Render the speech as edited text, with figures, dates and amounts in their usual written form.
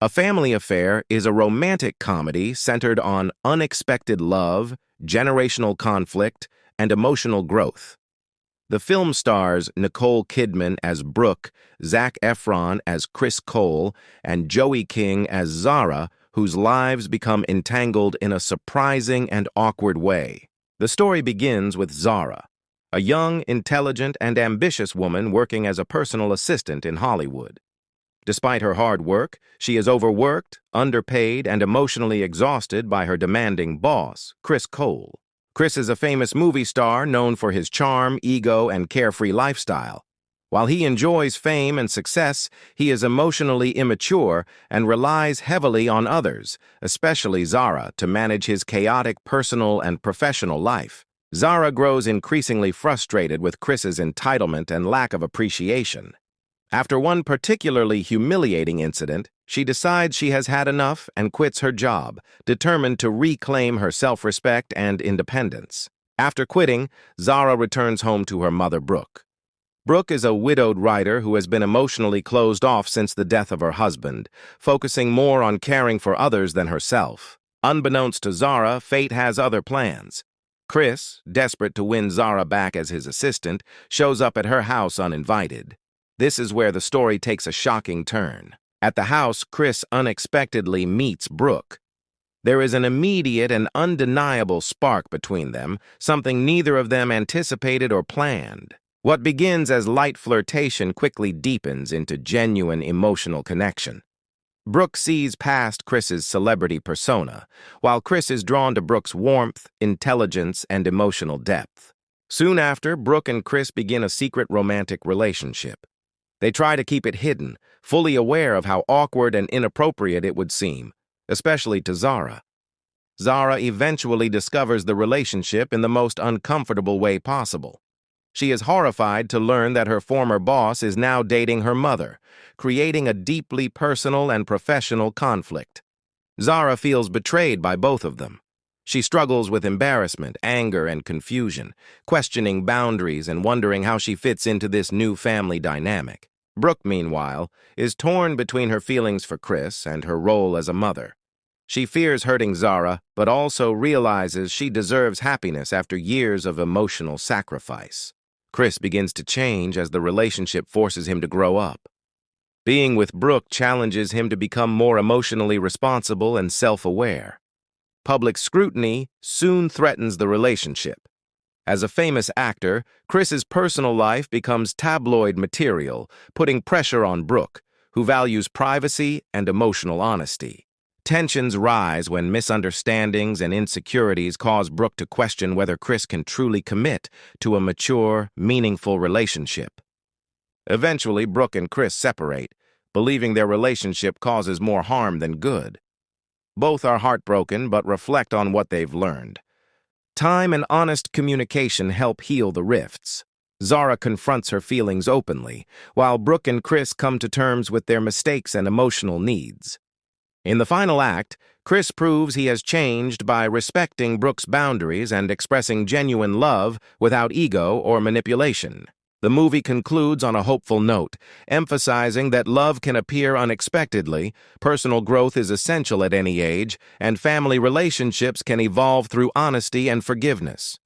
A Family Affair is a romantic comedy centered on unexpected love, generational conflict, and emotional growth. The film stars Nicole Kidman as Brooke, Zac Efron as Chris Cole, and Joey King as Zara, whose lives become entangled in a surprising and awkward way. The story begins with Zara, a young, intelligent, and ambitious woman working as a personal assistant in Hollywood. Despite her hard work, she is overworked, underpaid, and emotionally exhausted by her demanding boss, Chris Cole. Chris is a famous movie star known for his charm, ego, and carefree lifestyle. While he enjoys fame and success, he is emotionally immature and relies heavily on others, especially Zara, to manage his chaotic personal and professional life. Zara grows increasingly frustrated with Chris's entitlement and lack of appreciation. After one particularly humiliating incident, she decides she has had enough and quits her job, determined to reclaim her self-respect and independence. After quitting, Zara returns home to her mother, Brooke. Brooke is a widowed writer who has been emotionally closed off since the death of her husband, focusing more on caring for others than herself. Unbeknownst to Zara, fate has other plans. Chris, desperate to win Zara back as his assistant, shows up at her house uninvited. This is where the story takes a shocking turn. At the house, Chris unexpectedly meets Brooke. There is an immediate and undeniable spark between them, something neither of them anticipated or planned. What begins as light flirtation quickly deepens into genuine emotional connection. Brooke sees past Chris's celebrity persona, while Chris is drawn to Brooke's warmth, intelligence, and emotional depth. Soon after, Brooke and Chris begin a secret romantic relationship. They try to keep it hidden, fully aware of how awkward and inappropriate it would seem, especially to Zara. Zara eventually discovers the relationship in the most uncomfortable way possible. She is horrified to learn that her former boss is now dating her mother, creating a deeply personal and professional conflict. Zara feels betrayed by both of them. She struggles with embarrassment, anger, and confusion, questioning boundaries and wondering how she fits into this new family dynamic. Brooke, meanwhile, is torn between her feelings for Chris and her role as a mother. She fears hurting Zara, but also realizes she deserves happiness after years of emotional sacrifice. Chris begins to change as the relationship forces him to grow up. Being with Brooke challenges him to become more emotionally responsible and self-aware. Public scrutiny soon threatens the relationship. As a famous actor, Chris's personal life becomes tabloid material, putting pressure on Brooke, who values privacy and emotional honesty. Tensions rise when misunderstandings and insecurities cause Brooke to question whether Chris can truly commit to a mature, meaningful relationship. Eventually, Brooke and Chris separate, believing their relationship causes more harm than good. Both are heartbroken but reflect on what they've learned. Time and honest communication help heal the rifts. Zara confronts her feelings openly, while Brooke and Chris come to terms with their mistakes and emotional needs. In the final act, Chris proves he has changed by respecting Brooke's boundaries and expressing genuine love without ego or manipulation. The movie concludes on a hopeful note, emphasizing that love can appear unexpectedly, personal growth is essential at any age, and family relationships can evolve through honesty and forgiveness.